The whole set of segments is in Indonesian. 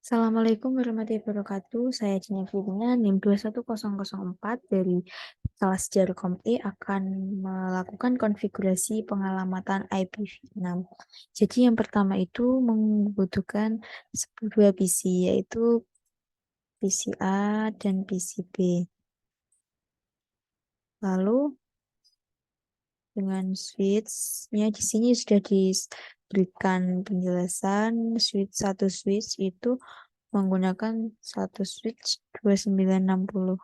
Assalamualaikum warahmatullahi wabarakatuh. Saya Cina Firina, NIM 21004 dari kelas Jarkom E akan melakukan konfigurasi pengalamatan IPv6. Jadi yang pertama itu membutuhkan dua PC, yaitu PC A dan PC B. Lalu dengan switch-nya di sini sudah diberikan penjelasan satu switch itu menggunakan satu switch 2960.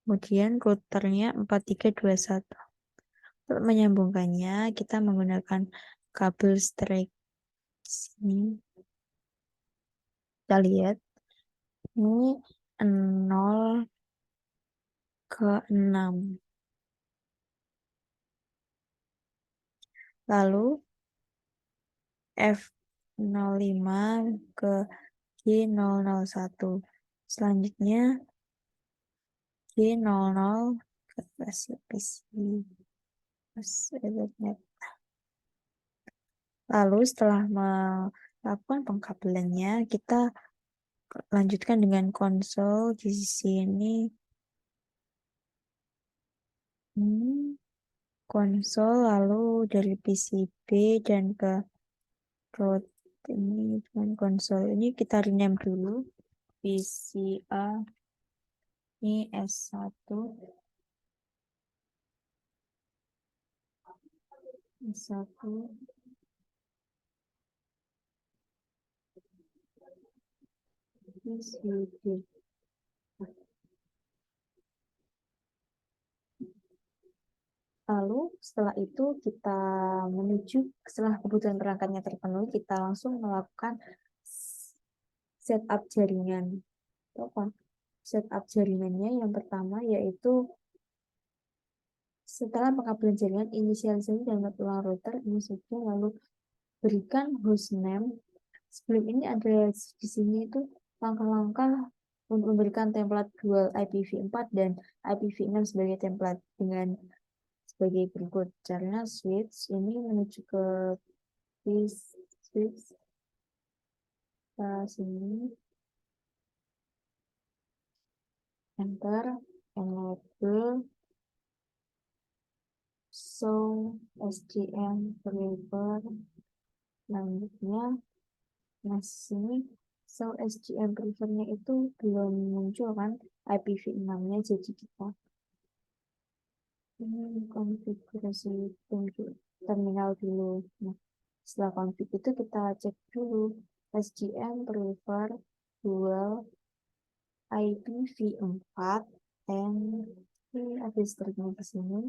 Kemudian routernya 4321. Untuk menyambungkannya, kita menggunakan kabel straight sini. Kita lihat, ini 0 ke 6. Lalu F05 ke G001. Selanjutnya G00 ke PC. Lalu setelah melakukan pengkabelannya, kita lanjutkan dengan konsol di sini. Konsol lalu dari PCB dan ke root ini dengan konsol ini kita rename dulu PCA ini S1 PCB. Lalu setelah itu kita setelah kebutuhan perangkatnya terpenuhi, kita langsung melakukan setup jaringan. Setup jaringannya yang pertama yaitu setelah pengkabelan jaringan, inisialisasi dan ulang router ini saja, lalu berikan hostname. Sebelum ini ada di sini itu langkah-langkah untuk memberikan template dual IPv4 dan IPv6 sebagai template dengan sebagai berikut. Caranya switch ini menuju ke switch ke sini, enter, enable, show SDM prefer. Selanjutnya, nah sini show SDM prefernya itu belum muncul kan IPv6-nya, jadi kita ini konfigurasi terminal dulu. Nah, setelah config itu kita cek dulu SDM prefer dual IPv4 and ada stringnya di sini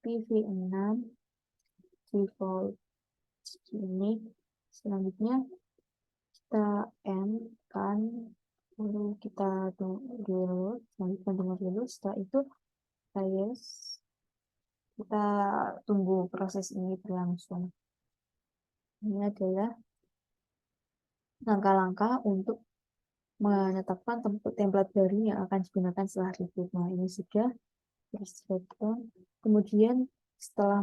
PV6 default ini. Selanjutnya kita end kan, lalu kita dulu lanjutkan dengan dulu. Setelah itu yes, kita tunggu proses ini berlangsung. Ini adalah langkah-langkah untuk menetapkan template baru yang akan digunakan setelah reboot. Nah, ini sudah kemudian setelah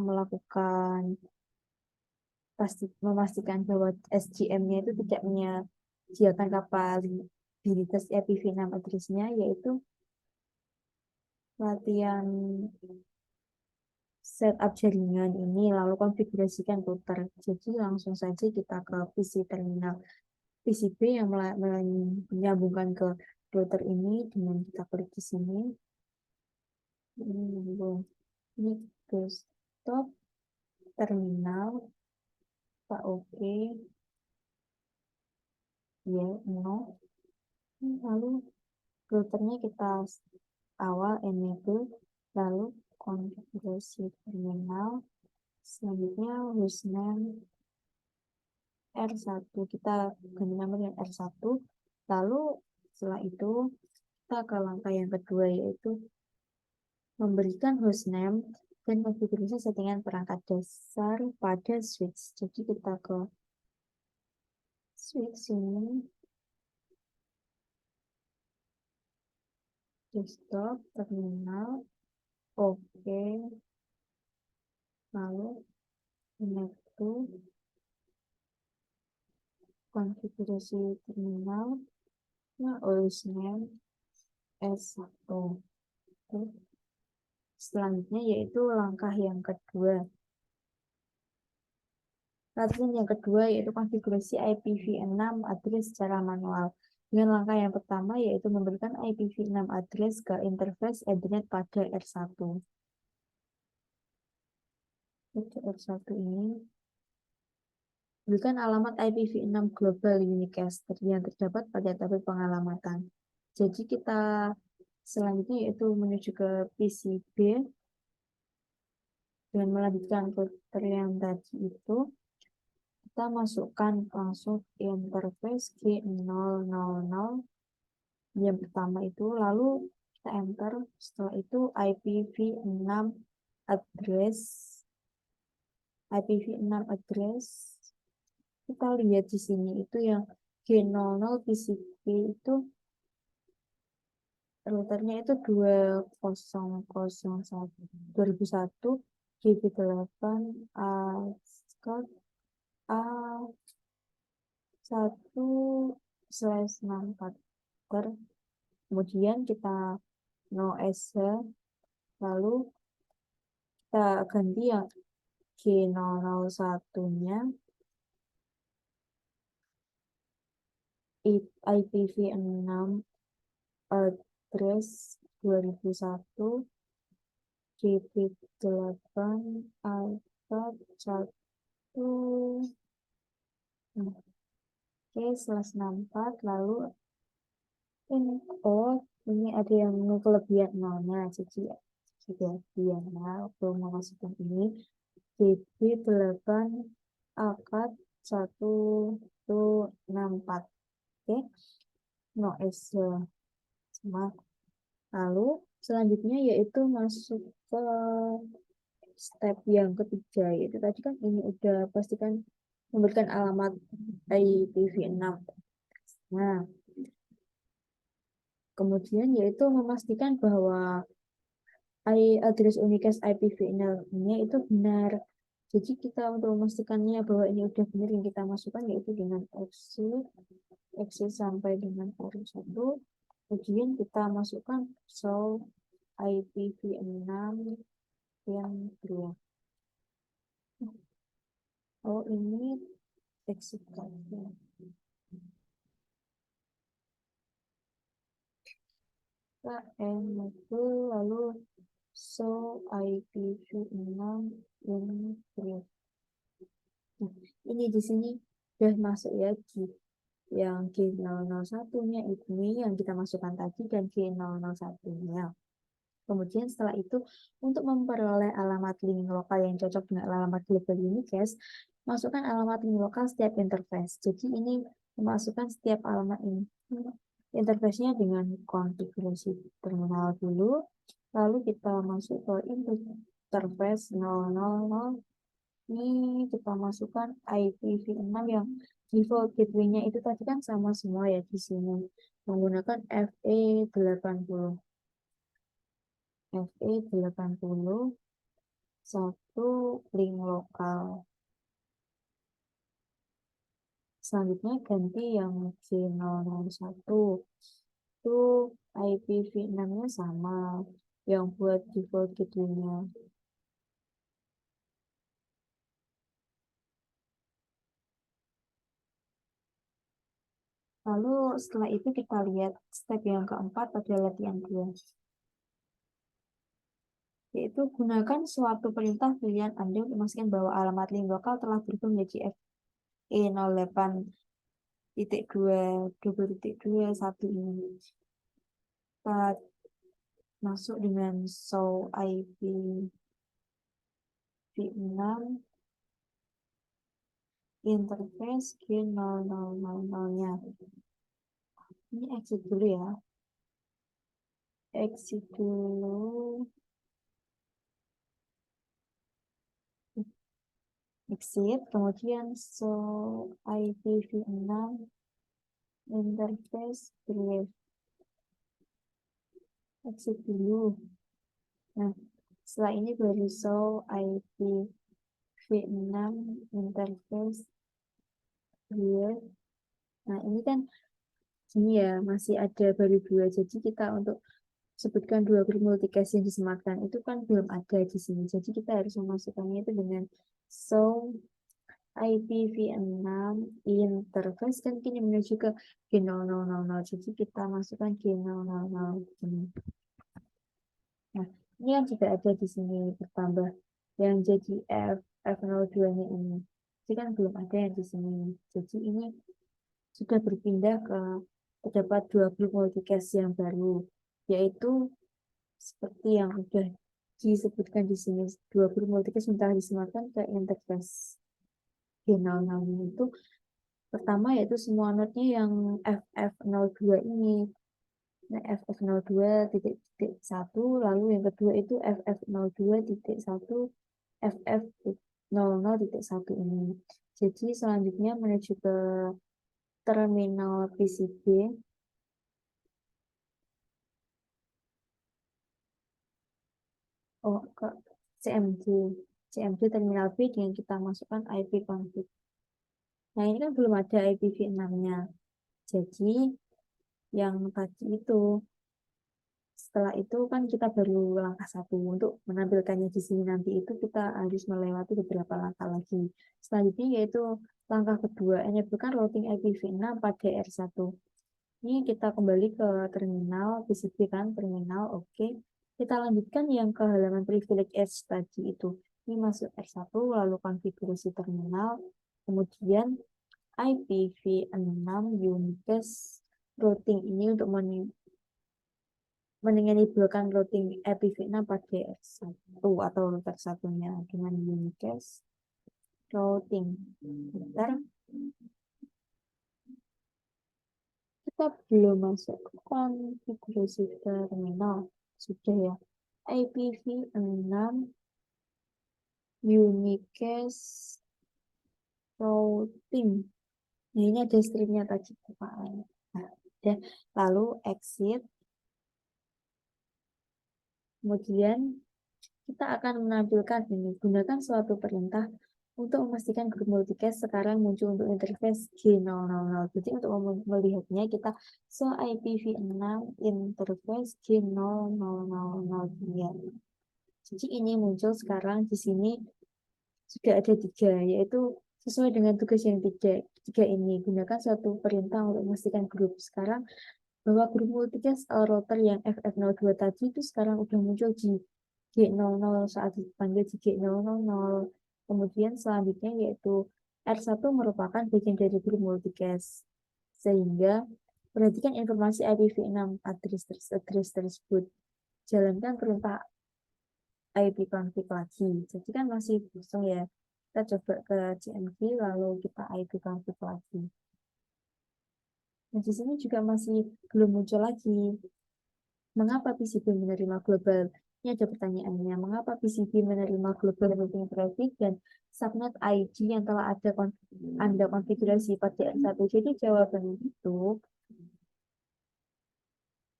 memastikan bahwa SGM-nya itu tidak menyediakan kapabilitas IPv6 address-nya, yaitu latihan setup jaringan ini, lalu konfigurasikan router. Jadi langsung saja kita ke PC terminal PCB yang menyambungkan ke router ini dengan kita klik di sini. Ini desktop terminal, Pak oke, ya no. Lalu routernya kita awal enable, lalu konfigurasi terminal. Selanjutnya hostname R1, kita ganti nama dengan R1. Lalu setelah itu kita ke langkah yang kedua, yaitu memberikan hostname dan konfigurasi settingan perangkat dasar pada switch. Jadi kita ke switch ini, desktop terminal, oke, lalu connect to konfigurasi terminal original S1. Selanjutnya yaitu langkah yang kedua. Latihan yang kedua yaitu konfigurasi IPv6 address secara manual. Dengan langkah yang pertama yaitu memberikan IPv6 address ke interface Ethernet pada R1. R1 ini berikan alamat IPv6 global unicast yang terdapat pada tabel pengalamatan. Jadi kita selanjutnya yaitu menuju ke PCB dan melanjutkan kriteria yang tadi itu. Kita masukkan langsung interface G000 yang pertama itu, lalu kita enter. Setelah itu IPv6 address kita lihat di sini itu yang G00 PCB itu routernya itu 2001 GB8 A1/64. Kemudian kita no S, lalu kita ganti yang G001-nya IPv6 address 2001 GB8 A1/1. /64, lalu ini ada yang kelebihan nolnya, jadi kelebihan waktu memasukkan ini GB8 A1/164. No S sama. Lalu selanjutnya yaitu masuk ke step yang ketiga, yaitu tadi kan ini udah pastikan memberikan alamat IPv6. Nah, kemudian yaitu memastikan bahwa address unicast IPv6-nya itu benar. Jadi kita untuk memastikannya bahwa ini udah benar yang kita masukkan yaitu dengan exit sampai dengan R1. Kemudian kita masukkan show IPv6 yang kedua. Oh, ini exit code-nya. itu lalu show IPv6 yang kedua. Nah, ini di sini udah masuk ya yang G001-nya ini yang kita masukkan tadi dan G001-nya. Kemudian setelah itu untuk memperoleh alamat link lokal yang cocok dengan alamat global unicast, masukkan alamat link lokal setiap interface. Jadi ini memasukkan setiap alamat ini. Interface-nya dengan konfigurasi terminal dulu, lalu kita masuk ke interface 000. Ini kita masukkan IPv6 yang default gateway-nya itu tadi kan sama semua ya di sini menggunakan FE80. satu link lokal. Selanjutnya ganti yang G001. Itu IPv6-nya sama yang buat default gateway-nya. Lalu setelah itu kita lihat step yang keempat pada latihan 2. Yaitu gunakan suatu perintah pilihan Anda untuk memastikan bahwa alamat link lokal telah berubah menjadi FE08.2.2.1 ini. Kita masuk dengan show IPv6 interface G0000-nya. Ini exit dulu ya. Exit dulu. Exit, kemudian show IPv6 interface brief. Exit dulu. Nah, setelah ini baru show IPv6 interface brief. Nah, ini kan gini ya, masih ada baru dua. Jadi kita untuk sebutkan dua grup multicast yang disematkan itu kan belum ada di sini. Jadi kita harus memasukkannya itu dengan so IPv6 interface kan kini menuju ke G0000. Jadi kita masukkan G000 ini. Nah, ini kan juga ada di sini bertambah yang jadi F02-nya ini. Jadi kan belum ada yang di sini. Jadi ini sudah berpindah ke terdapat dua grup multicast yang baru, yaitu seperti yang sudah disebutkan di sini, dua grup multicast yang telah disematkan ke interface G00 itu. Pertama yaitu semua node-nya yang FF02 ini. Nah, FF02.1, lalu yang kedua itu FF02.1, FF00.1 ini. Jadi selanjutnya menuju ke terminal PCB. Oh, ke CMD. CMD terminal B dengan kita masukkan IP config. Nah, ini kan belum ada IPv6-nya. Jadi, yang tadi itu, setelah itu kan kita baru langkah satu. Untuk menampilkannya di sini nanti itu kita harus melewati beberapa langkah lagi. Selanjutnya yaitu langkah kedua, enablekan routing IPv6 pada R1. Ini kita kembali ke terminal, PCB kan, terminal, oke. Kita lanjutkan yang ke halaman privilege edge tadi itu. Ini masuk R1, lalu konfigurasi terminal, kemudian IPv6 unicast routing ini untuk menenganibulkan routing IPv6 pada R1 atau router satunya dengan unicast routing. Bentar, kita belum masuk ke konfigurasi terminal. Sudah ya. IPv6 unicast routing. Nah, ini ada stripnya tadi. Nah, dan lalu exit. Kemudian kita akan menampilkan ini. Gunakan suatu perintah untuk memastikan grup multicast sekarang muncul untuk interface G000. Jadi untuk melihatnya kita IPv6 interface G0000. Jadi ini muncul sekarang di sini sudah ada 3, yaitu sesuai dengan tugas yang tiga ini. Gunakan suatu perintah untuk memastikan grup. Sekarang bahwa grup multicast router yang FF02 tadi itu sekarang udah muncul di G00 saat dipanggil di G000. Kemudian selanjutnya yaitu R1 merupakan bagian dari grup multicast. Sehingga perhatikan informasi IPv6 address tersebut. Jalankan perintah IP config lagi. Jadi kan masih kosong ya. Kita coba ke CMD lalu kita IP config lagi. Nah, di sini juga masih belum muncul lagi. Mengapa PCB menerima global? Ini ada pertanyaannya. Mengapa PCB menerima global routing traffic dan subnet ID yang telah Anda konfigurasi pada R1? Jadi jawabannya itu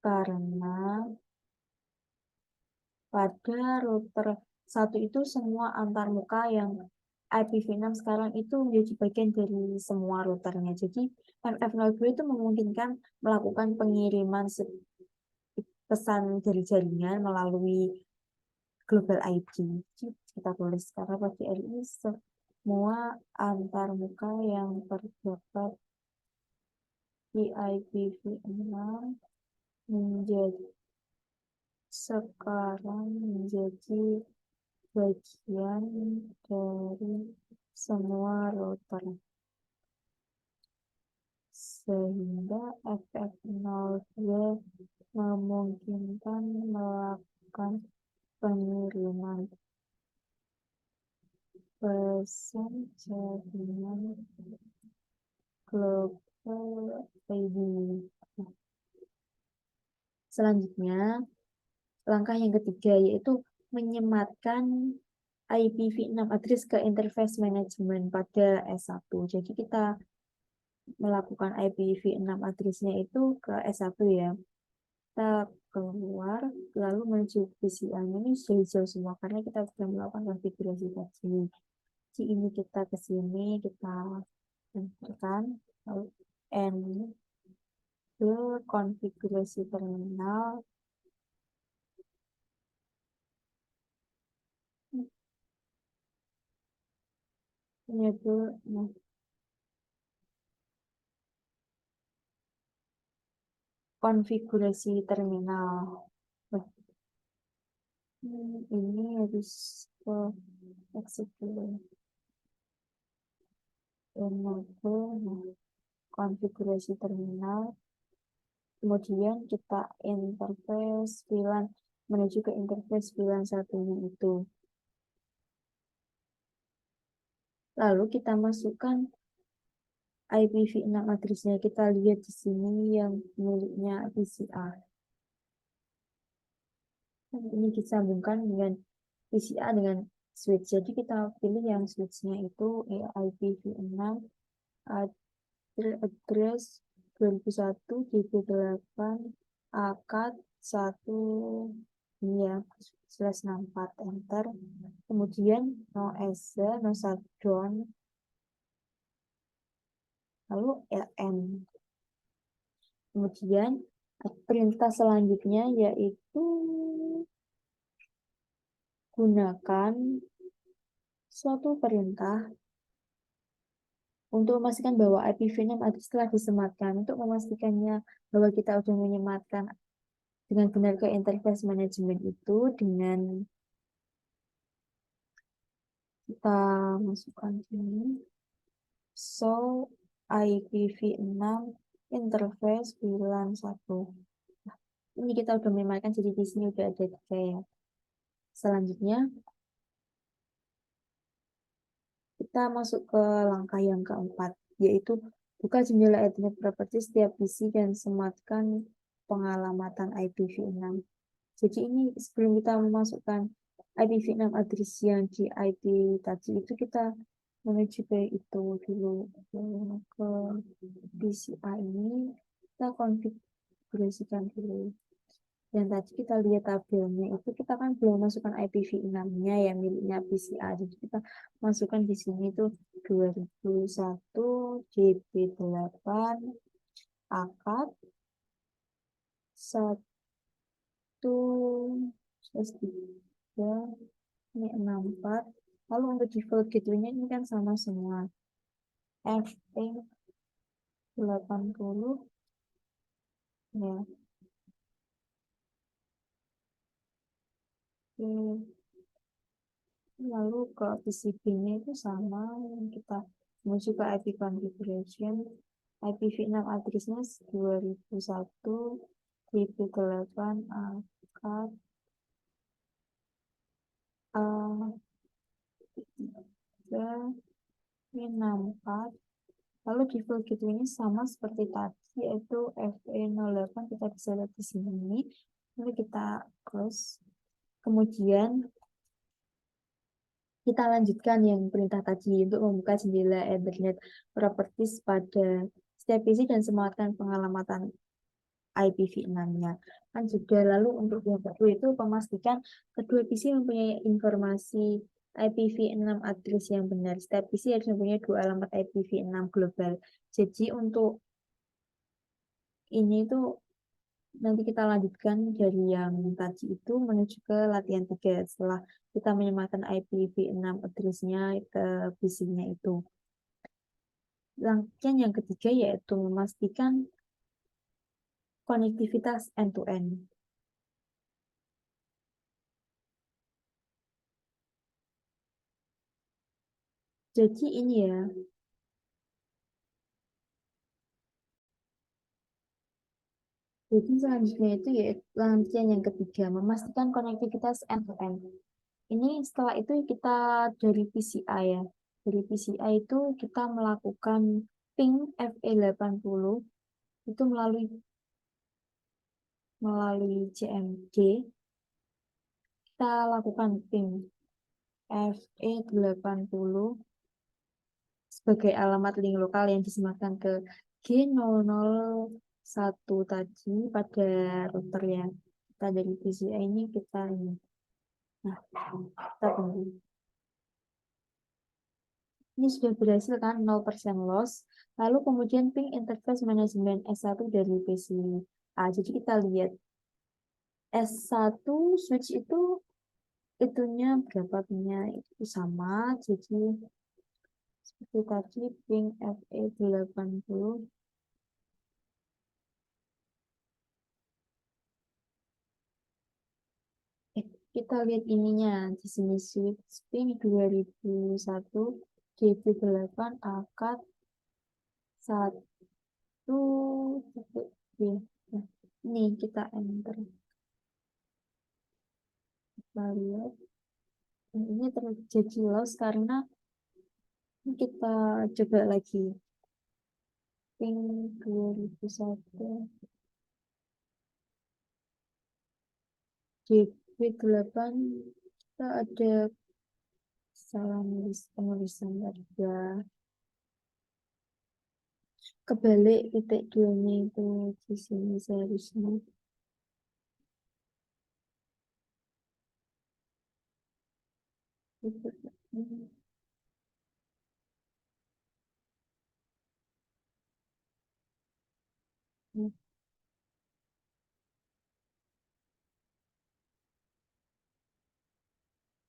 karena pada router satu itu semua antarmuka yang IPv6 sekarang itu menjadi bagian dari semua routernya. Jadi FF02 itu memungkinkan melakukan pengiriman pesan dari jaringan melalui global ID. Jadi kita tulis karena pada RI semua antarmuka yang terdapat di IPv6 menjadi sekarang menjadi bagian dari semua router. Sehingga FF02 memungkinkan melakukan pengiriman pesan jaringan global ID. Selanjutnya, langkah yang ketiga yaitu menyematkan IPv6 address ke interface management pada S1. Jadi kita melakukan IPv6 address-nya itu ke S1 ya. Kita keluar, lalu menuju VCA-nya ini jauh-jauh semua karena kita sudah melakukan konfigurasi tadi. Jadi ini kita ke sini, kita enter lalu N ke konfigurasi terminal enable konfigurasi terminal. Ini harus ke execute enable konfigurasi terminal. Kemudian kita interface VLAN menuju ke interface VLAN satunya itu. Lalu kita masukkan IPv6 address-nya. Kita lihat di sini yang miliknya PCA. Ini disambungkan dengan PCA dengan switch. Jadi kita pilih yang switch-nya itu IPv6 address 2001 DB8 akad 1 ini ya /64 enter. Kemudian no esa no shutdown lalu ln. Kemudian perintah selanjutnya yaitu gunakan suatu perintah untuk memastikan bahwa IPv6 address telah disematkan. Untuk memastikannya bahwa kita sudah menyematkan dengan benar ke interface manajemen itu, dengan kita masukkan sini show IPv6 interface VLAN 1. Nah, ini kita udah menyematkan, jadi di sini udah ada 3 ya. Selanjutnya kita masuk ke langkah yang keempat, yaitu buka jendela Ethernet Properties setiap PC dan sematkan pengalamatan IPv6. Jadi ini sebelum kita memasukkan IPv6 address yang di IP tadi itu, kita menuju ke itu dulu, ke PCA ini kita konfigurasikan dulu. Dan tadi kita lihat tabelnya itu, kita kan belum masukkan IPv6-nya ya miliknya PCA. Jadi kita masukkan di sini tuh 2001 DB8 akad 1/3 ini 64. Lalu untuk default gateway-nya ini kan sama semua. FE80 ya. Lalu ke PCB-nya itu sama, kita menuju ke IP configuration. IPv6 address-nya 2001 DB8 akad A64. Lalu default gateway-nya sama seperti tadi, yaitu FE08. Kita bisa lihat di sini. Lalu kita close. Kemudian kita lanjutkan yang perintah tadi untuk membuka jendela Ethernet Properties pada setiap PC dan sematkan pengalamatan IPv6-nya. Kan juga lalu untuk yang kedua itu memastikan kedua PC mempunyai informasi IPv6 address yang benar. Setiap PC harus mempunyai 2 alamat IPv6 global. Jadi untuk ini tuh nanti kita lanjutkan dari yang tadi itu menuju ke latihan 3 setelah kita menyematkan IPv6 address-nya ke PC-nya itu. Latihan yang ketiga yaitu memastikan konektivitas end-to-end. Jadi ini ya, jadi selanjutnya itu yaitu latihan yang ketiga, memastikan konektivitas end-to-end. Ini setelah itu kita dari PCI ya. Dari PCI itu kita melakukan ping FE80 itu melalui CMD. Kita lakukan ping FE80 sebagai alamat link lokal yang disematkan ke G001 tadi pada router ya. Kita dari PCI ini kita ini. Nah, kita tunggu. Ini sudah berhasil kan 0% loss. Lalu kemudian ping interface manajemen S1 dari PCA. Jadi kita lihat S1 switch itu itunya berapa pingnya itu sama. Jadi seperti tadi ping FE80. Kita lihat ininya di sini switch ping 2001 DB8 akad 1 titik B. Nah, ini kita enter. Kita lihat ini terjadi loss karena kita coba lagi ping 2001 DB8 kita ada salah penulisan harga kebalik titik duanya itu di sini seharusnya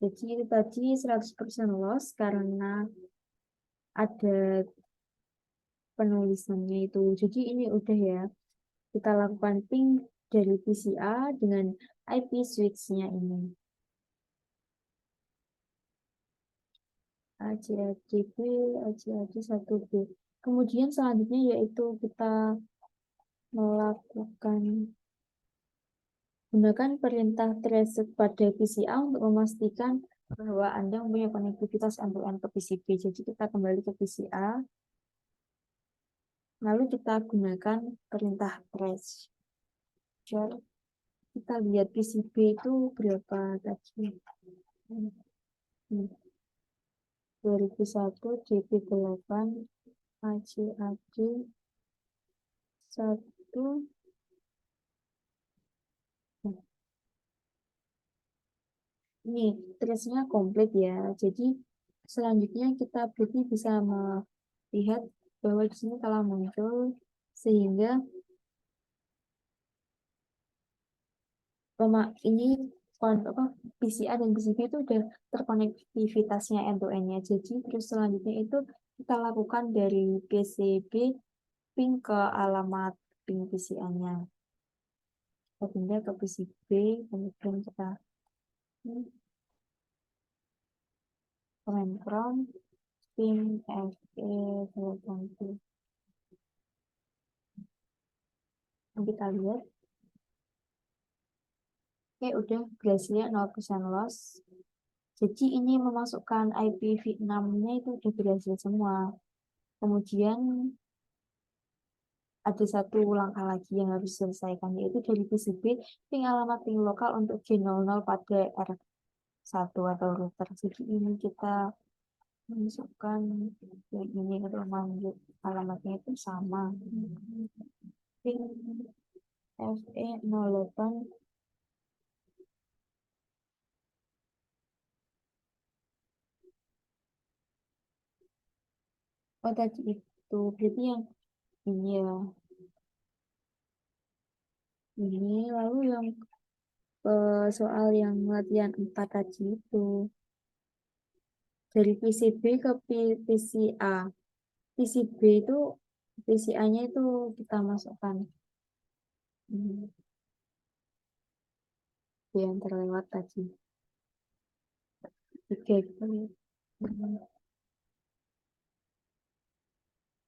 jadi itu tadi 100% loss karena ada penulisannya itu. Jadi ini udah ya, kita lakukan ping dari PCA dengan IP switch-nya ini. ACADB, ACAD 1B. Kemudian selanjutnya yaitu kita melakukan gunakan perintah trace pada PCA untuk memastikan bahwa Anda mempunyai konektivitas end-to-end ke PCB. Jadi kita kembali ke PCA, lalu kita gunakan perintah trace. Kita lihat PCB itu berapa tadi. 2001 DB8 ACAD 1. Ini trace-nya komplit ya. Jadi selanjutnya kita berarti bisa melihat bahwa di sini telah muncul sehingga ini PCA dan PCB itu udah terkonektivitasnya end-to-end-nya. Jadi terus selanjutnya itu kita lakukan dari PCB ping ke alamat ping PCA-nya. Kita pindah ke PCB, kemudian kita command prompt ping FE80. Kita lihat, oke udah berhasilnya 0% loss. Jadi ini memasukkan IPv6-nya itu udah berhasil semua. Kemudian ada satu langkah lagi yang harus diselesaikan, yaitu dari PCB ping alamat ping lokal untuk G00 pada R1 atau router. Jadi ini kita masukkan yang ini untuk memanggil alamatnya itu sama. Ping FE08 tadi itu berarti yang ini ya. Ini lalu yang soal yang latihan 4 tadi itu dari PCB ke PCA. PCB itu PCA-nya itu kita masukkan yang terlewat tadi. Oke,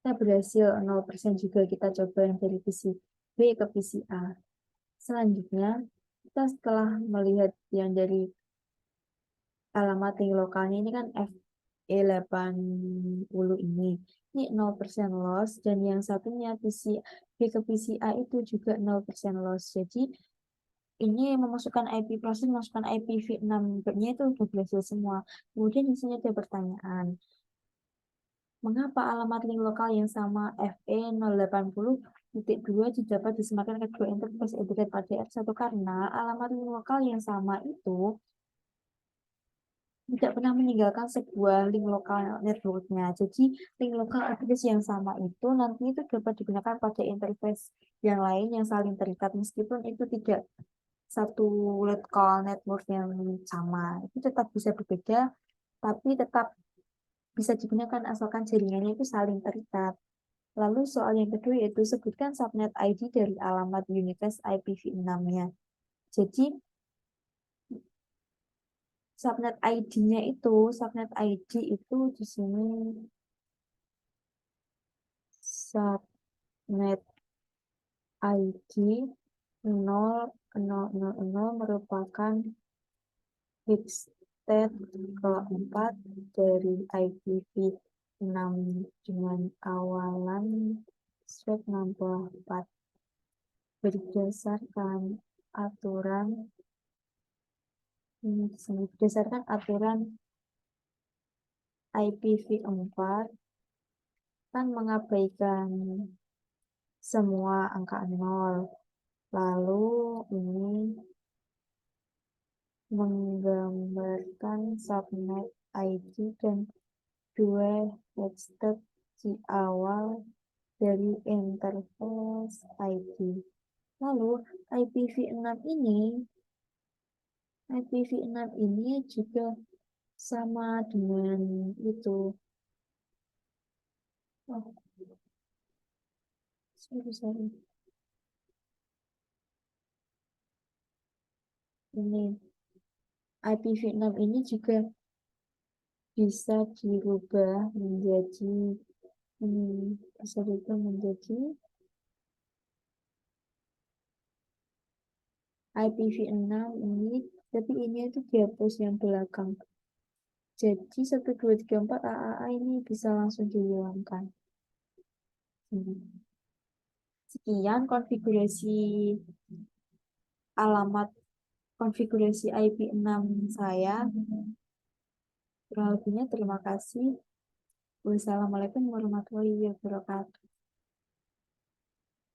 kita berhasil 0% juga kita coba yang dari PCB ke PCA. Selanjutnya, kita setelah melihat yang dari alamat link lokalnya ini kan FE80 ini. Ini 0% loss dan yang satunya PCB ke PCA itu juga 0% loss. Jadi ini memasukkan IP proses, memasukkan IPv6-nya itu udah berhasil semua. Kemudian di sini ada pertanyaan. Mengapa alamat link lokal yang sama FE080.2 didapat disematkan ke dua interface Ethernet pada R1? Karena alamat link lokal yang sama itu tidak pernah meninggalkan sebuah link lokal networknya. Jadi link lokal address yang sama itu nanti itu dapat digunakan pada interface yang lain yang saling terikat meskipun itu tidak satu lokal network yang sama. Itu tetap bisa berbeda, tapi tetap bisa digunakan asalkan jaringannya itu saling terikat. Lalu soal yang kedua yaitu sebutkan subnet ID dari alamat Unikas IPv6-nya. Jadi subnet ID itu di sini subnet ID 0000 merupakan bitstate keempat dari IPv6 dengan awalan swap 64 berdasarkan aturan berdasarkan aturan IPv4 kan mengabaikan semua angka 0. Lalu ini menggambarkan subnet ID dan dua hashtag di awal dari interface ID. Lalu IPv6 ini juga sama dengan itu. Oh, sorry. Ini IPv6 ini juga bisa dirubah menjadi IPv6 ini, tapi ini itu dihapus yang belakang. Jadi 1234 AAA ini bisa langsung dihilangkan. Sekian alamat konfigurasi IP6 saya. Kurang lebihnya terima kasih. Wassalamualaikum warahmatullahi wabarakatuh.